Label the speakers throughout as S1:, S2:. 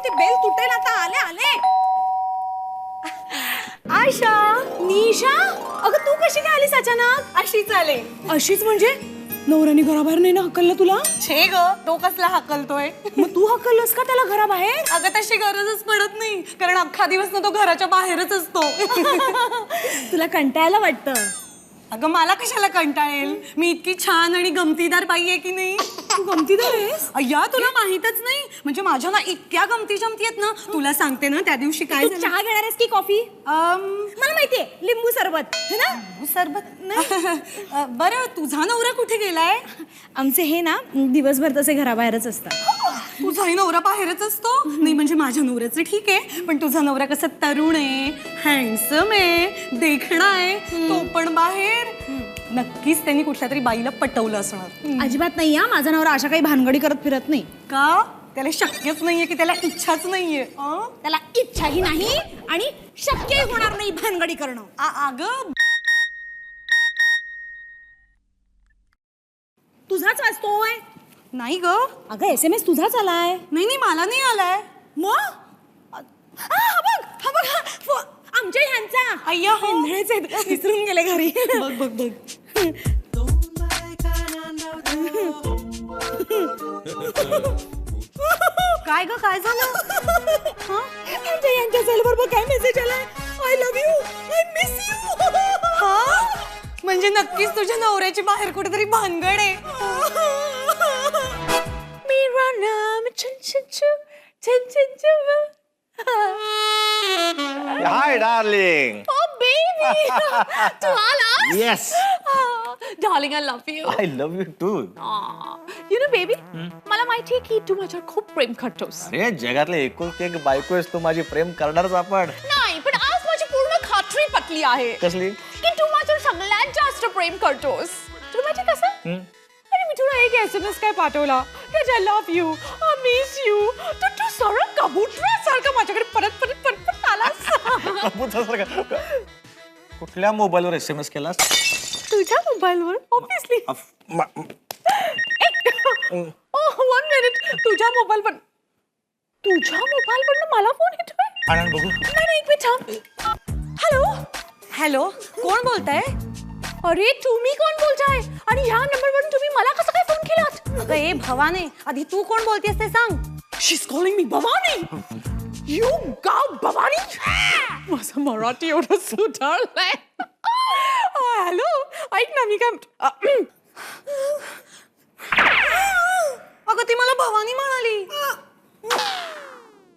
S1: ती बेल तुटेल आता. आले आले.
S2: आशा.
S1: निशा, अगं तू कशी काय आलीस अचानक?
S2: अशीच आले.
S1: अशीच म्हणजे नवऱ्याने घराबाहेर नाही ना हकललं तुला?
S2: छे ग, तो कसला हकलतोय.
S1: मग तू हकललंस का त्याला घराबाहेर?
S2: अगं तशी गरजच पडत नाही, कारण अख्खा दिवस ना तो घराच्या बाहेरच असतो.
S1: तुला कंटाळायला वाटतं.
S2: अगं मला कशाला कंटाळेल, मी इतकी छान आणि गमतीदार बाई आहे की नाही.
S1: तू गमतीदार आहेस.
S2: अय्या तुला माहीतच नाही, म्हणजे माझ्या ना इतक्या गमती जमती आहेत ना. तुला सांगते ना, त्या दिवशी काय
S1: तू
S2: झालं.
S1: चहा घेणार आहेस की कॉफी? मला माहितीये, लिंबू सरबत है ना.
S2: सरबत नाही. बरं, तुझा नवरा कुठे गेलाय?
S1: आमचे हे ना दिवसभर तसे घराबाहेरच असतात.
S2: तुझाही नवरा बाहेरच असतो? नाही म्हणजे माझ्या नवऱ्याचं ठीक आहे, पण तुझा नवरा कसा तरुण आहे, हँडसम आहे, देखणा आहे, तो पण बाहेर. नक्कीच त्यांनी कुठल्या तरी बाईला पटवलं असणार.
S1: अजिबात नाही हा, माझा नवरा अशा काही भानगडी करत फिरत नाही.
S2: का? त्याला शक्यच नाहीये की त्याला इच्छाच नाहीये.
S1: त्याला इच्छाही नाही आणि शक्यही होणार नाही भानगडी करणं.
S2: अगं
S1: तुझाच वाचतोय.
S2: नाही ग.
S1: अगं SMS तुझाच आलाय.
S2: नाही नाही, मला नाही आलाय.
S1: मग हा बघ आमच्या ह्यांचा.
S2: अय्या हो.
S1: हेंद्राचे विसरून गेले घरी.
S2: बघ बघ बघ. काय ग, काय झालं?
S1: आमच्या यांच्या सेलवर बघ काय मेसेज आलाय. I love you, I miss you.
S2: हा, म्हणजे नक्कीच तुझ्या नवऱ्याची बाहेर कुठेतरी भानगड आहे.
S1: मेरा नाम छन
S3: Hi, darling.
S1: Oh baby, तू आलास?
S3: Yes,
S1: Darling, I love you.
S3: I love you too.
S1: You know baby, मला माहिती आहे की तू माझ्यावर खूप प्रेम करतोस.
S3: अरे जगातले एकुलती एक बायको आहेस तू माझी, प्रेम करणारच आपण.
S1: नाही, पण आज माझी पूर्ण खात्री पटली आहे
S3: कसली?
S1: की तू माझ्यावर सगळ्यात जास्त प्रेम करतोस. तुला माहिती कसं? अरे मी तुला एक SMS काय पाठवला, I love you, I miss you, तर तू सरळ कबुतरासारखं माझ्याकडे परत परत परत परत आलास.
S3: कबूतरासारखा. कुठल्या मोबाईलवर SMS केलास?
S1: तुझ्या मोबाईलवर ऑब्विसली. वन मिनिट, तुझ्या मोबाईलवर मला फोन येतोय.
S3: आनंद बघू.
S1: नाही एक मिनिट थांब. हॅलो.
S2: हॅलो, कोण बोलताय?
S1: अरे तुम्ही कोण बोलताय आणि ह्या नंबरवरून तुम्ही मला कसं काय फोन केलात?
S2: अगं ए भवाने, आधी तू कोण बोलतेस ते सांग.
S1: She is calling me Bhavani. You go Bhavani. माझं मराठी एवढं सुधारलंय. हॅलो, ऐक ना मी काय.
S2: अगं ती मला भवानी म्हणाली.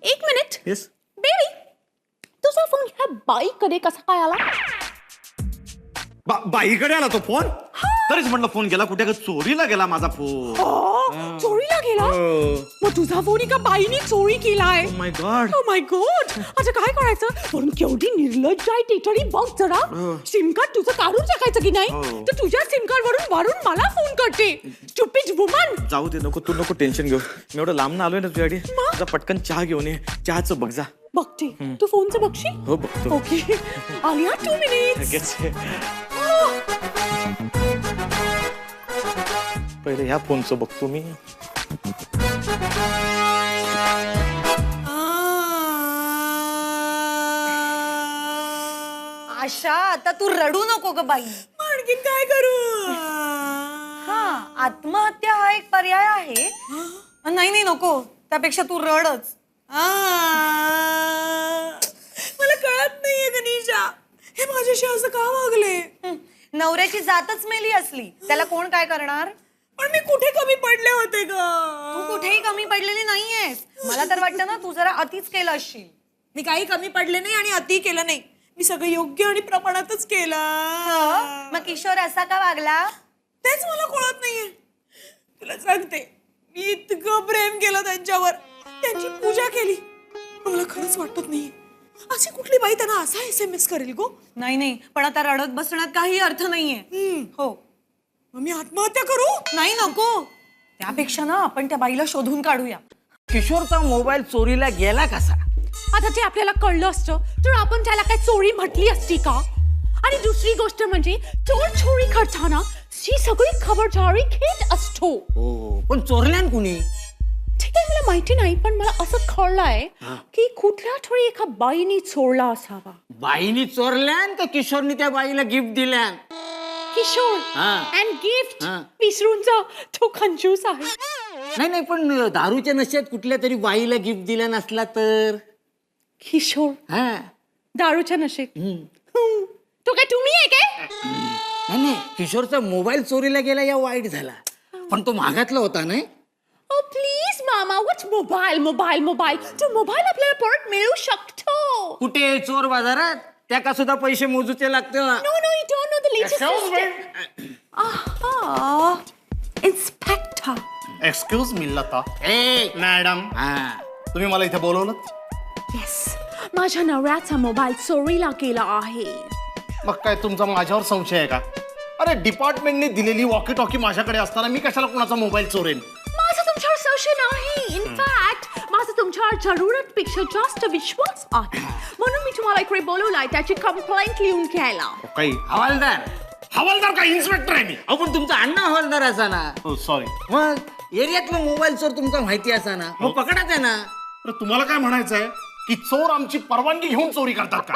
S1: एक मिनिट
S3: येस.
S1: बेबी, तुझा फोन ह्या बाईकडे कसा काय आला?
S3: बाईकडे आला तो फोन. तरीच म्हटलं फोन गेला कुठे, चोरीला गेला माझा फोन.
S1: चोरीला गेला? मग तुझा फोन एका बाईने चोरी केलाय.
S3: माय गॉड.
S1: Oh my God. आता काय करायचं? पण केवढी निर्लज्ज आहे ती, तरी बघ जरा. सिम कार्ड तुझं काढून टाकायचं की नाही, तर तुझ्या सिम कार्ड वरून मला फोन करते. Stupid woman.
S3: जाऊ दे, नको तू नको टेन्शन घेऊ. मी एवढं लांब आलोय ना तुझ्यासाठी. तुझा पटकन चहा घेऊन ये. चहाचं बघ जा.
S1: बघते. तू फोनचं बघशील?
S3: हो बघतो.
S1: ओके, आली 2 मिनिट्स.
S3: पहिले ह्या फोनचं बघतो मी.
S2: आशा, आता तू रडू नको ग बाई.
S1: आणखीन काय करू?
S2: हा, आत्महत्या हा एक पर्याय आहे. नाही नाही नको, त्यापेक्षा तू रडच.
S1: मला कळत नाहीये गणेशा, हे माझ्याशी असं का वागले?
S2: नवऱ्याची जातच मेली असली, त्याला कोण काय करणार?
S1: पण मी कुठे कमी पडले होते ग?
S2: तू कुठेही कमी पडलेली नाहीयेस. मला तर वाटतं ना, तू जरा अतिच केलं असशील.
S1: मी काही कमी पडले नाही आणि अति केलं नाही. मी सगळं योग्य आणि प्रमाणातच केलं.
S2: मग किशोर असा का वागला?
S1: तेच मला कळत नाहीये. तुला सांगते, मी इतकं प्रेम केलं त्यांच्यावर, त्यांची पूजा केली. मला खरंच वाटत नाहीये अशी कुठली बाई त्यांना असा SMS करेल गो.
S2: नाही नाही, पण आता रडत बसण्यात काही अर्थ नाहीये. हो,
S1: मग मी आत्महत्या करू?
S2: नाही नको. त्यापेक्षा ना आपण त्या बाईला शोधून काढूया.
S4: किशोरचा मोबाईल चोरीला गेला कसा?
S1: आता ते आपल्याला कळलं असतं तर आपण त्याला काय चोरी म्हटली असती का? आणि दुसरी गोष्ट म्हणजे चोर चोरी करताना ही सगळी खबरदारी घेत असतो.
S4: पण चोरल्यान कुणी?
S1: ठीक तर मला माहिती नाही पण मला असं कळलंय की कुठल्या तरी एका बाईने चोरला असावा.
S4: बाईनी चोरल्यान का किशोरनी त्या बाईला गिफ्ट दिल्यान?
S1: किशोर
S4: हा.
S1: अँड गिफ्ट
S4: हा.
S1: विसरून जा, तो कंजूस आहे.
S4: नाही पण दारूच्या नशेत कुठल्या तरी बाईला गिफ्ट दिला नसला तर?
S1: किशोर
S4: हा.
S1: दारूच्या नशेत. तो काय तुम्ही आहे काय?
S4: नाही किशोरचा मोबाईल चोरीला गेला या वाईट झाला, पण तो महागातला होता नाही.
S1: ओ प्लीज मामा, व्हॉट्स मोबाईल मोबाईल मोबाईल? तो मोबाईल आपल्याला परत मिळू शकतो.
S4: कुठे चोर बाजारात? त्या का सुद्धा पैसे मोजूचे लागते.
S1: No, you don't know the latest system. Inspector.
S3: Excuse me Lata.
S4: ए
S3: मॅडम,
S4: हा.
S3: तुम्ही मला इथे बोलवलं?
S1: Yes. माझ्या नवऱ्याचा मोबाईल चोरीला गेला आहे.
S3: मग काय तुमचा माझ्यावर संशय आहे का? अरे डिपार्टमेंटने दिलेली वॉकी टॉकी माझ्याकडे असताना मी कशाला कोणाचा मोबाईल चोरेन?
S1: माझा तुमच्यावर संशय नाही. इनफॅक्ट माझा तुमच्यावर जरूरतपेक्षा जास्त विश्वास आहे. म्हणून मी तुम्हाला इकडे बोलवलाय त्याची कंप्लेंट लिहून घ्यायला.
S3: काही
S4: हवालदार
S3: का इन्स्पेक्टर आहे मी?
S4: आपण तुमचा अण्णा हवालदार असा ना.
S3: हो सॉरी.
S4: मग एरियातला मोबाईल चोर तुमका माहिती असा ना, मग पकडायचा ना.
S3: तुम्हाला काय म्हणायचंय की चोर आमची परवानगी घेऊन चोरी करतात का?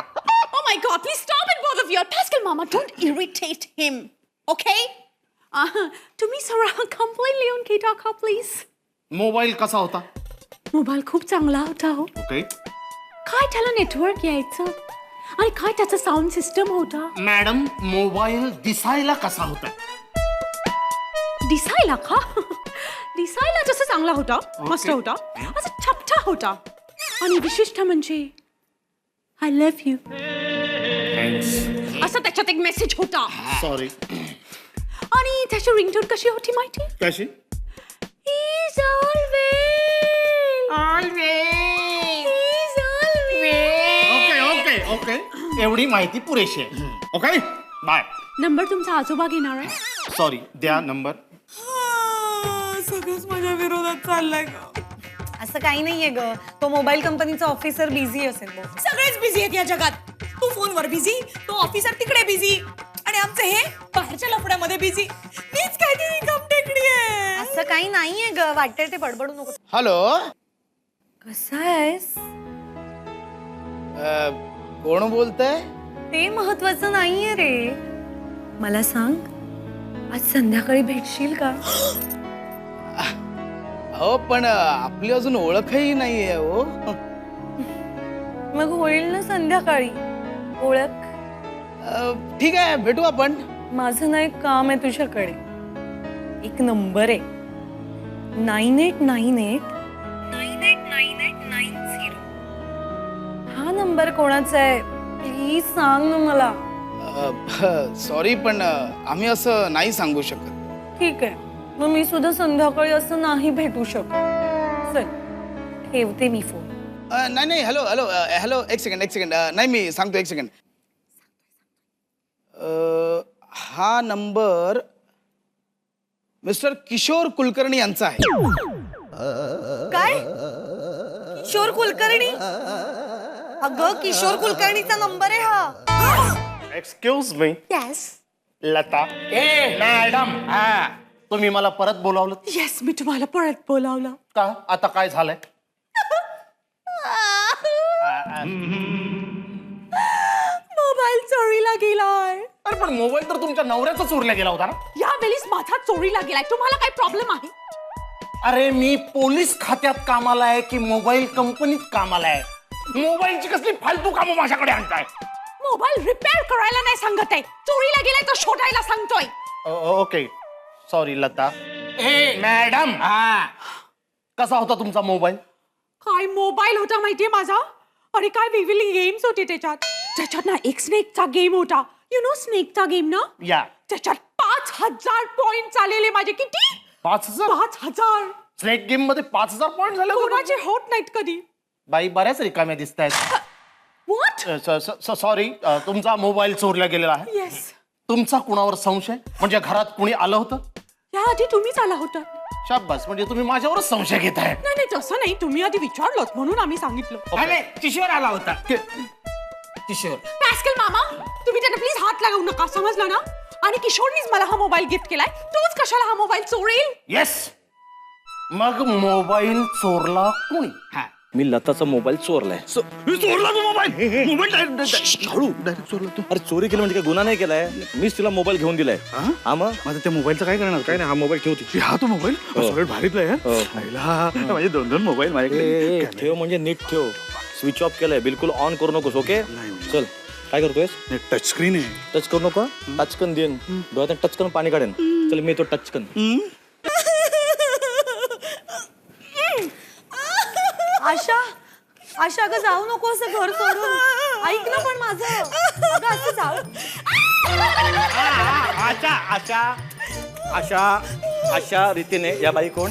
S1: Oh my God, please stop it, both of you. Pascal, Mama, don't irritate him, okay? तुम्ही सरळ complaint लिहून घे टाका, please.
S3: मोबाईल कसा होता?
S1: मोबाईल खूप चांगला होता हो.
S3: ओके
S1: काय त्याला नेटवर्क यायचं आणि काय त्याचा साऊंड सिस्टम होता.
S3: मॅडम, मोबाईल दिसायला कसा होता?
S1: दिसायला का? दिसायला जसं चांगला होता, मस्त होता, असं छपटा होता आणि विशिष्ट म्हणजे आय लव्ह यू असं त्याच्यात एक मेसेज होता.
S3: सॉरी.
S1: आणि त्याची रिंगटोन कशी होती माहिती?
S3: कशी?
S1: He's always.
S3: ओके एवढी माहिती पुरेशी आहे. Okay bye.
S1: नंबर तुमचा आजोबा घेणार आहे.
S3: सॉरी, द्या नंबर.
S2: सगळंच माझ्या विरोधात चाललंय ग. असं काही नाहीये ग, तो मोबाईल कंपनीचा ऑफिसर बिझी असेल. सगळेच बिझी आहेत या जगात. तू फोनवर बिझी, तो ऑफिसर तिकडे बिझी, आणि आमचे हे बाहेरच्या लफड्यामध्ये बिझी. मीच काहीतरी काम टेकडी आहे. असं काही नाहीये ग, वाटतंय ते बडबडू नको.
S5: हॅलो,
S2: कसा आहेस?
S5: कोण बोलतंय?
S2: ते महत्वाचं नाहीये रे. मला सांग, आज संध्याकाळी भेटशील का?
S5: हो पण आपली अजून ओळखही नाहीये हो.
S2: मग होईल ना संध्याकाळी ओळख.
S5: ठीक आहे, भेटू आपण.
S2: माझं ना एक काम आहे तुझ्याकडे. एक नंबर आहे 9898 989890. हा नंबर कोणाचा आहे प्लीज सांग ना मला.
S5: सॉरी पण आम्ही असं नाही सांगू शकत.
S2: ठीक आहे, मग मी सुद्धा संध्याकाळी असं नाही भेटू शकत. चल ठेवते मी फोन.
S5: नाही हॅलो हॅलो हॅलो, एक सेकंड नाही मी सांगतो, एक सेकंड. हा नंबर मिस्टर किशोर कुलकर्णी यांचा आहे.
S2: काय? किशोर कुलकर्णी? अगं किशोर कुलकर्णीचा नंबर आहे हा.
S3: Excuse me
S1: yes
S3: Lata.
S4: ए
S3: मॅडम,
S4: हा.
S3: तुम्ही मला परत बोलावलं
S1: येस, मी तुम्हाला परत बोलावलं.
S3: का? आता काय झालंय?
S1: मोबाईल चोरीला गेलाय.
S3: अरे पण मोबाईल तर तुमच्या नवऱ्याचा चोरीला गेला होता ना?
S1: यावेळेस माझा चोरीला गेलाय. तुम्हाला काय प्रॉब्लेम आहे?
S3: अरे मी पोलीस खात्यात कामाला आहे की मोबाईल कंपनीत कामाला आहे? मोबाईलची कसली फालतू कामं माझ्याकडे आणताय?
S1: मोबाईल रिपेअर करायला नाही सांगत आहे, चोरीला गेलाय तो शोधायला सांगतोय.
S3: Okay sorry Lata.
S4: ए
S3: मॅडम,
S4: हा.
S3: कसा होता तुमचा मोबाईल?
S1: काय मोबाईल होता माहितीये माझा? अरे काय वेगवेगळी गेम्स होते त्याच्यात ना एक स्नेकचा गेम होता. यु नो स्नेकचा गेम ना?
S3: या
S1: त्याच्यात 5000 पॉइंट आलेले माझे. किती?
S3: 5000.
S1: 5000.
S3: स्नेक गेम मध्ये 5000 पॉइंट झाले होते?
S1: कोणाचे होत नाहीत कधी.
S3: बाई बऱ्याच रिकाम्या दिसत आहेत.
S1: व्हॉट?
S3: सॉरी, तुमचा मोबाईल चोरला गेलेला आहे.
S1: येस.
S3: तुमचा कुणावर संशय? म्हणजे घरात कुणी आलं होतं?
S1: याआधी तुम्हीच आला होता.
S3: शाबास, म्हणजे तुम्ही माझ्यावरच संशय घेताय.
S1: नाही तसं नाही, तुम्ही आधी विचारलं म्हणून आम्ही सांगितलं.
S4: अरे किशोर आला होता. किशोर.
S1: पॅस्कल मामा, तुम्ही त्यांना प्लीज हात लावू नका, समजलं ना? आणि किशोरनीच मला हा मोबाईल गिफ्ट केलाय. तूच कशाला हा मोबाईल चोरेल?
S3: येस, मग मोबाईल चोरला कोणी?
S6: मी लताचा मोबाईल चोरलाय.
S3: चोरला तू मोबाईल? मोबाईल डायरेक्ट चोरला तू?
S6: अरे चोरी केली म्हणजे काय गुन्हा नाही केलाय. मीच तिला मोबाईल घेऊन दिलाय. हा मग
S3: माझा त्या मोबाईलचं काय करणार?
S6: काय नाही, हा मोबाईल ठेवते.
S3: हा तो मोबाईल सगळं भारीतला आहे. माझे 2 मोबाईल माझ्याकडे.
S6: ठेव म्हणजे नीट ठेव. स्विच ऑफ केलाय, बिलकुल ऑन करू नकोस. ओके चल. काय करतोयस?
S3: टच स्क्रीन आहे.
S6: टच करू नको. टचकन देईन डोळ्यात, टचकन पाणी काढेन. चल मी तो टचकन.
S2: आशा आशा अगं जाऊ नको असं घर सोडून. ऐक ना पण माझं. अगं असं जाऊ.
S6: आशा आशा आशा अशा रीतीने या बाई कोण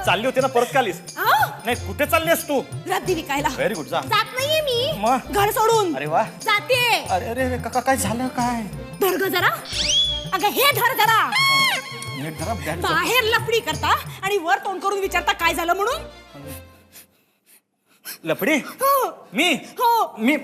S6: चालली होती ना, परत का आलीस? नाही कुठे चाललीस तू?
S2: रद्दी विकायला
S6: व्हेरी गुड. जा.
S2: जात नाहीये मी
S6: मग?
S2: घर सोडून.
S6: अरे वा.
S2: जाते.
S6: अरे अरे काका काय झालं? काय
S2: धर ग जरा. अगं हे धर जरा.
S6: नीट जरा बॅग.
S2: बाहेर लफडी करता आणि वर तोंड करून विचारता काय झालं म्हणून.
S6: लफडी?
S2: हो.
S6: मी
S2: हो.
S6: मी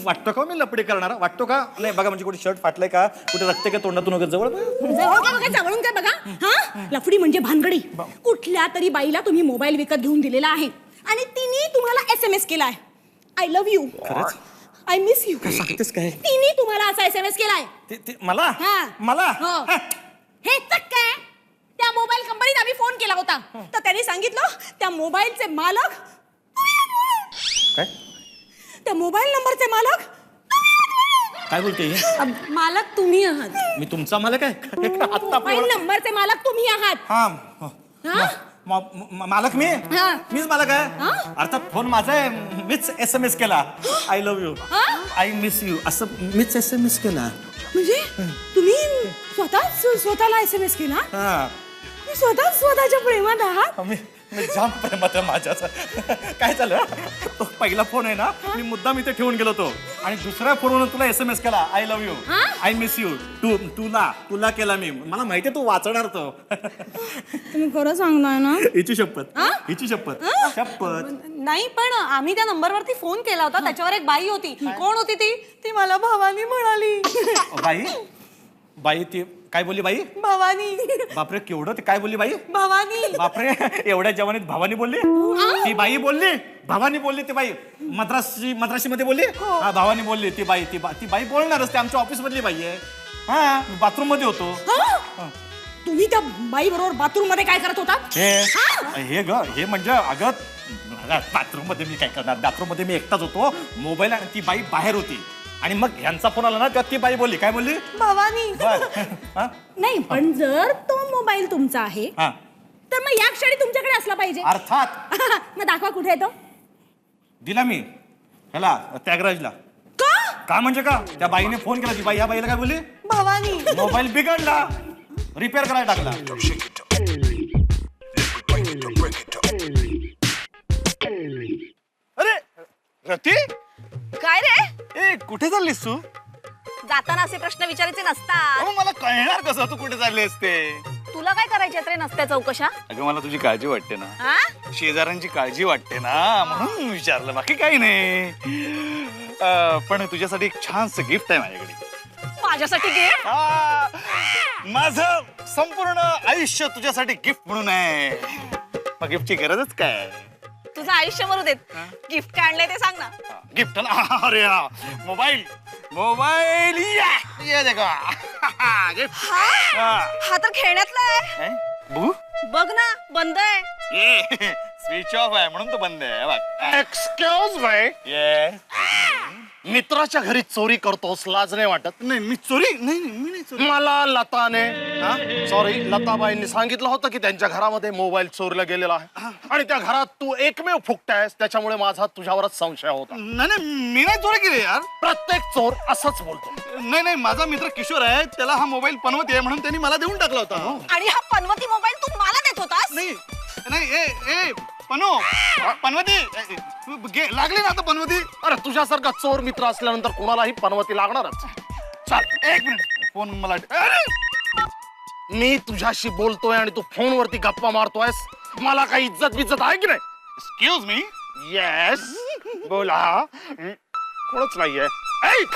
S6: वाटतो का मी लफडी करणार? वाटतो का? नाही बघा, म्हणजे कुठे शर्ट फाटलंय का, कुठे रक्त का तोंडातून वगैरे जवळ.
S2: जवळ का बघा, जवळून काय बघा. हा लफडी म्हणजे भानगडी. कुठल्या तरी बाईला तुम्ही मोबाईल विकत घेऊन दिलेला आहे आणि तिने तुम्हाला SMS केलाय. I love you.
S6: खरंच?
S2: I miss you.
S6: सांगतेस काय?
S2: तिने तुम्हाला असा SMS केलाय.
S6: मला
S2: हा.
S6: मला
S2: हो. हे चक्क आहे. त्या मोबाईल कंपनीत आम्ही फोन केला होता तर त्यांनी सांगितलं त्या मोबाईलचे मालक
S6: काय?
S2: त्या मोबाईल नंबरचे मालक
S6: काय बोलते?
S2: मालक तुम्ही आहात.
S6: मी तुमचा मालक आहे?
S2: मोबाईल नंबरचे मालक तुम्ही आहात.
S6: हा.
S2: हा?
S6: मालक मी?
S2: हा.
S6: मीच मालक आहे. अर्थात फोन माझा आहे. मीच SMS केला. I love you, I miss you असं मीच SMS केला.
S2: म्हणजे तुम्ही स्वतःला SMS केला.
S6: हा.
S2: स्वतःच्या प्रेमात आहात.
S6: मी जाम प्रेमात आहे माझ्याच. काय झालं, तो पहिला फोन आहे ना, मी मुद्दाम इथे ठेवून गेलो होतो आणि दुसऱ्या फोनवरून तुला SMS केला. I love you, I miss you. तुला केला मी. मला माहितीये तू वाचणार तो.
S2: तुम्ही खरं सांगताय ना?
S6: हिची शपथ, हिची शपथ. शपथ
S2: नाही पण आम्ही त्या नंबरवरती फोन केला होता. त्याच्यावर एक बाई होती. कोण होती ती? ती मला भवानी म्हणाली.
S6: बाई ती काय बोलली? बाई
S2: भवानी.
S6: बापरे, केवढं ते काय बोलली बाई?
S2: भवानी.
S6: बापरे, एवढ्या जवानीत भवानी बोलली? ती बाई बोलली, भवानी बोलली. ती बाई मद्रासी मध्ये बोलली. हा, भवानी बोलली. ती बाई बोलणारच. ते आमच्या ऑफिस मधली बाई आहे. हा, बाथरूम मध्ये होतो.
S2: तुम्ही त्या बाई बरोबर बाथरूम मध्ये काय करत होता?
S6: हे म्हणजे अगं बाथरूम मध्ये मी काय करणार? बाथरूम मध्ये मी एकटाच होतो. मोबाईल आणि ती बाई बाहेर होती आणि मग ह्यांचा फोन आला ना, तेव्हा ती बाई बोलली. काय बोलली?
S2: भवानी.
S6: हा?
S2: नाही पण जर तो मोबाईल तुमचा आहे
S6: हा.
S2: तर मग या क्षणी तुमच्याकडे असला पाहिजे.
S6: अर्थात.
S2: मग दाखवा कुठे आहे तो.
S6: दिला मी ह्याला, त्यागराजला. का म्हणजे का? त्या बाईने फोन केला. ती बाई या बाईला काय बोलली?
S2: भवानी.
S6: मोबाईल बिघडला, रिपेअर करायला टाकला.
S3: अरे रती,
S7: काय रे?
S3: ए कुठे चाललीस तू?
S7: जाताना असे प्रश्न विचारायचे नसतात.
S3: अहो, मला कळणार कसं तू कुठे चालली असते?
S7: तुला काय करायचे रे नसत्या चौकशा?
S3: अगं मला तुझी काळजी वाटते ना.
S7: हा?
S3: शेजाऱ्यांची काळजी वाटते ना, म्हणून विचारलं, बाकी काही नाही. पण तुझ्यासाठी एक छानसं गिफ्ट आहे माझ्याकडे.
S7: माझ्यासाठी गिफ्ट?
S3: हा, माझं संपूर्ण आयुष्य तुझ्यासाठी गिफ्ट म्हणून आहे. मग गिफ्टची गरजच काय?
S7: तुझं आयुष्य मरू देत. गिफ्ट काय आणलंय ते सांग ना.
S3: गिफ्ट ना, अरे हा मोबाईल. ये देखो. गिफ्ट.
S7: हा तर खेळण्यातला आहे.
S3: बघू.
S7: बघ ना, बंद आहे.
S3: स्विच ऑफ आहे म्हणून तो बंद आहे. बघ. Excuse me. येस. मित्राच्या घरी चोरी करतोस, लाज नाही वाटत? नाही मी चोरी नाही, मी नाही चोरी. मला लताने सॉरी लताबाईंनी सांगितलं होतं की त्यांच्या घरामध्ये मोबाईल चोरीला गेलेला आहे आणि त्या घरात तू एकमेव फुकटायस, त्याच्यामुळे माझा तुझ्यावरच संशय होता. नाही मी नाही चोरी केली यार. प्रत्येक चोर असंच बोलतो. नाही माझा मित्र किशोर आहे, त्याला हा मोबाईल पनवती आहे म्हणून त्यांनी मला देऊन टाकला होता.
S7: आणि हा पनवती मोबाईल तू मला देत होतास?
S3: नाही पनवती लागली ना आता पनवती. अरे तुझ्यासारखा चोर मित्र असल्यानंतर कोणालाही पनवती लागणारच. चल एक मिनिट, फोन मला. मी तुझ्याशी बोलतोय आणि तू फोनवरती गप्पा मारतोयस. मला काही इज्जत बिज्जत आहे की नाही? Excuse me. येस बोला. कोणच नाहीये.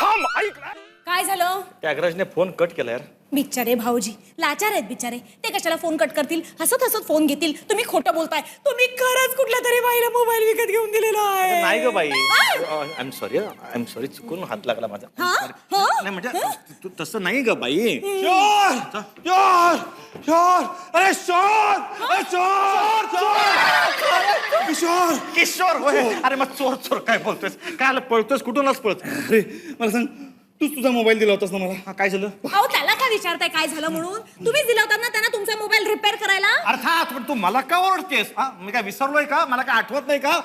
S3: थांब, ऐक.
S2: काय झालं?
S6: त्यागराजने फोन कट केला यार.
S2: बिचारे भाऊजी लाचार आहेत बिचारे. ते कशाला फोन कट करतील, हसत हसत फोन घेतील. तुम्ही खोटं बोलताय. तुम्ही खरंच कुठल्या तरी बाईला मोबाईल विकत घेऊन दिलेला आहे.
S6: नाही ग बाई, आय एम सॉरी चुकून हात लागला माझा.
S2: हा?
S6: नाही म्हणजे तसं नाही ग बाई. किशोर होय. अरे मग चोर काय बोलतोयस, काय आलं पळतोयस, कुठूनच पळत.
S3: अरे मला सांग, तूच तुझा मोबाईल दिला होतास ना मला.
S6: काय झालं?
S2: अहो त्याला काय विचारताय काय झालं म्हणून? तुम्हीच दिला होता ना त्यांना तुमचा मोबाईल रिपेअर करायला.
S6: अर्थात, पण तू मला का ओरडतेस? मी काय विसरलोय का? मला काय आठवत नाही का?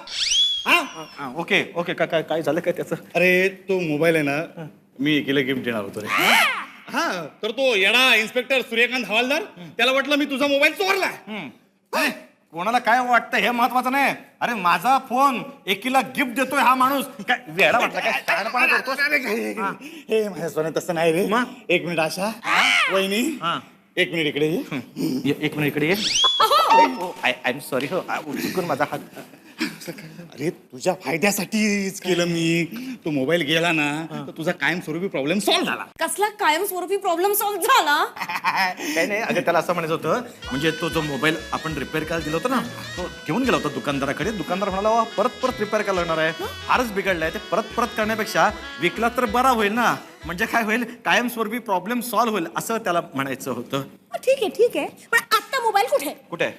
S6: हा ओके काय झालं काय त्याचं?
S3: अरे तो मोबाईल आहे ना, मी एकीला गिफ्ट देणार होतो रे. हा तर तो येणा इन्स्पेक्टर सूर्यकांत हवालदार, त्याला वाटलं मी तुझा मोबाईल चोरला.
S6: अरे, कोणाला काय वाटतं हे महत्वाचं नाही. अरे माझा फोन एकीला गिफ्ट देतोय हा माणूस काय वेडा वाटला काय? शहाणपणा करतोस?
S3: हे माझ्या सोन्या तसं नाही रे.
S6: मग?
S3: एक मिनिट आशा, वहिनी एक मिनिट इकडे ये.
S6: एक मिनिट इकडे ये. आय एम सॉरी हो, चुकून माझा हात.
S3: अरे तुझ्या फायद्यासाठीच केलं मी. तो मोबाईल गेला ना तर तुझा कायमस्वरूपी प्रॉब्लेम सॉल्व्ह झाला.
S2: कसला कायमस्वरूपी प्रॉब्लेम सॉल्व्ह झाला?
S6: काही नाही, अगं त्याला असं म्हणायचं होतं, म्हणजे तो जो मोबाईल आपण रिपेअर करायला दिला होता ना, तो घेऊन गेला होता दुकानदाराकडे. दुकानदार म्हणाला "वा, परत रिपेअर करायला लागणार आहे, फारच बिघडलाय, ते परत करण्यापेक्षा विकला तर बरा होईल ना, म्हणजे काय होईल, कायमस्वरूपी प्रॉब्लेम सॉल्व्ह होईल असं त्याला म्हणायचं होतं.
S2: ठीक आहे पण आता मोबाईल कुठे?
S6: कुठे?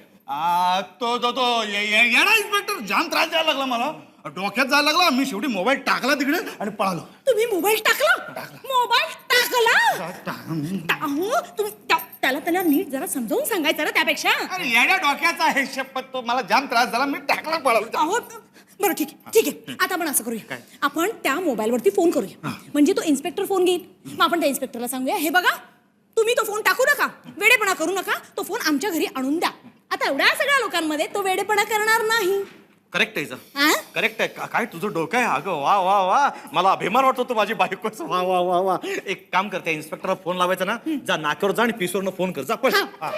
S3: तो येणा इन्स्पेक्टर जाम त्रास द्यायला लागला मला. डोक्यात जायला लागला. मी शेवटी मोबाईल टाकला तिकडे आणि पळालो.
S2: तुम्ही मोबाईल टाकला? मोबाईल टाकला? अहो, तुम्ही त्याला नीट जरा समजावून सांगायचं ना त्यापेक्षा.
S3: अरे येण्या डोक्याचा आहे शपथ. तो मला जाम त्रास झाला, मी टाकला पळालो.
S2: अहो बरं ठीक आहे आता आपण असं करूया, आपण त्या मोबाईलवरती फोन करूया, म्हणजे तो इन्स्पेक्टर फोन घेईल. मग आपण त्या इन्स्पेक्टरला सांगूया, हे बघा तुम्ही तो फोन टाकू नका, वेडेपणा करू नका, तो फोन आमच्या घरी आणून द्या. आता एवढ्या सगळ्या लोकांमध्ये तो वेडेपणा करणार नाही.
S6: करेक्ट आहे
S2: हा?
S6: करेक्ट आहे. काय तुझं डोकं आहे अगं. वा वा वा, मला अभिमान वाटतो तू माझी बायको. वा वा वा वा. एक काम करते, इन्स्पेक्टरला फोन लावायचा ना, जा नाक्यावर जा आणि पिसवरनं फोन कर, जा पळ.
S2: हा.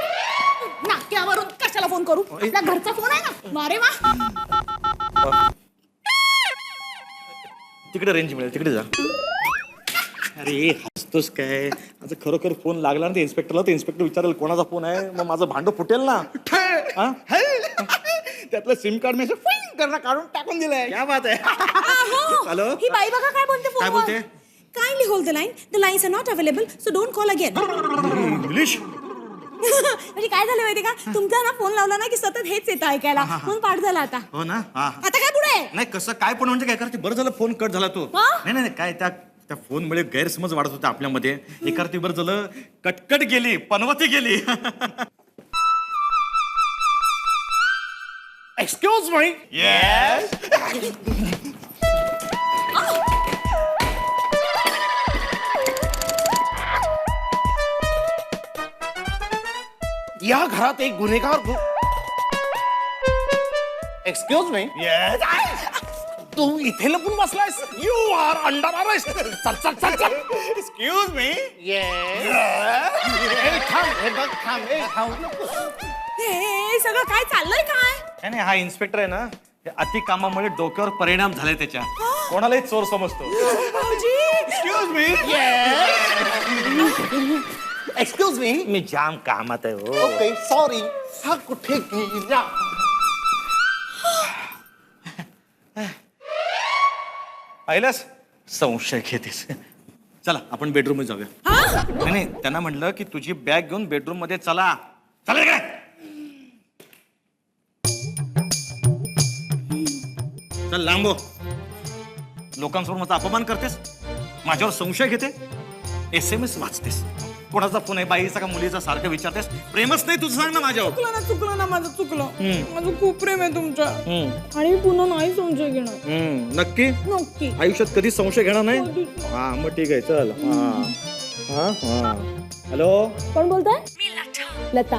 S2: नाक्यावरून कशाला फोन करू? आपला घरचा फोन आहे ना. अरे वा,
S6: तिकडे रेंज मिळेल, तिकडे जा. अरे हसतोस काय? आता खरोखर फोन लागला ना ते इन्स्पेक्टरला, ते इन्स्पेक्टर विचारेल कोणाचा फोन आहे, मग माझं भांडं फुटेल ना. हा?
S3: त्यातलं सिम कार्ड मी काढून टाकून दिलंय.
S6: क्या बात आहे. हॅलो,
S2: ही बाई बघा काय बोलते
S6: काय
S2: फोनवर.
S6: बोलते?
S2: Kindly hold the line. The lines are not available, so don't call again.
S6: English.
S2: म्हणजे काय झालं माहिती का, तुमचा ना फोन लावला ना की सतत हेच येतं ऐकायला, म्हणून पाठ झाला आता.
S6: हो ना.
S2: आता काय पुढे?
S6: नाही कसं काय पण म्हणजे काय करते, बरं झालं फोन कट झाला तो.
S2: हा?
S6: नाही काय त्या फोनमुळे गैरसमज वाढत होता आपल्यामध्ये. एकारती बरं झालं, कटकट गेली, पनवती गेली.
S3: Excuse me.
S6: येस.
S3: या घरात एक गुन्हेगार. Excuse me.
S6: येस.
S3: तू इथे लपून बसलायस. You are under arrest. चल. Excuse me.
S2: हे सगळं काय चाललंय काय?
S6: नाही हा इन्स्पेक्टर आहे ना, हे अति कामामुळे डोक्यावर परिणाम झाले त्याच्या. कोणालाही चोर समजतो.
S2: भाऊजी,
S3: एक्सक्यूज मी. Excuse me.
S6: मी जाम कामात आहे हो.
S3: Okay sorry. हा कुठे गेला?
S6: पाहिलंस, संशय घेतेस. चला आपण बेडरूम मध्ये जाऊया. नाही त्यांना म्हटलं की तुझी बॅग घेऊन बेडरूम मध्ये चला. चला इकडे. चल लांबो. लोकांसमोर माझा अपमान करतेस, माझ्यावर संशय घेते, SMS वाचतेस, कोणाचा फोन आहे बाईचा का मुलीचा सारखं विचारतेस. प्रेमच नाही तुझं, सांग ना माझ्यावर.
S2: चुकलं ना माझं चुकलं. माझं खूप प्रेम आहे तुमच्या, आणि मी पुन्हा नाही संशय घेणार.
S6: नक्की आयुष्यात कधी संशय घेणार नाही. हा मग ठीक आहे चल. हॅलो,
S2: कोण बोलताय? लता.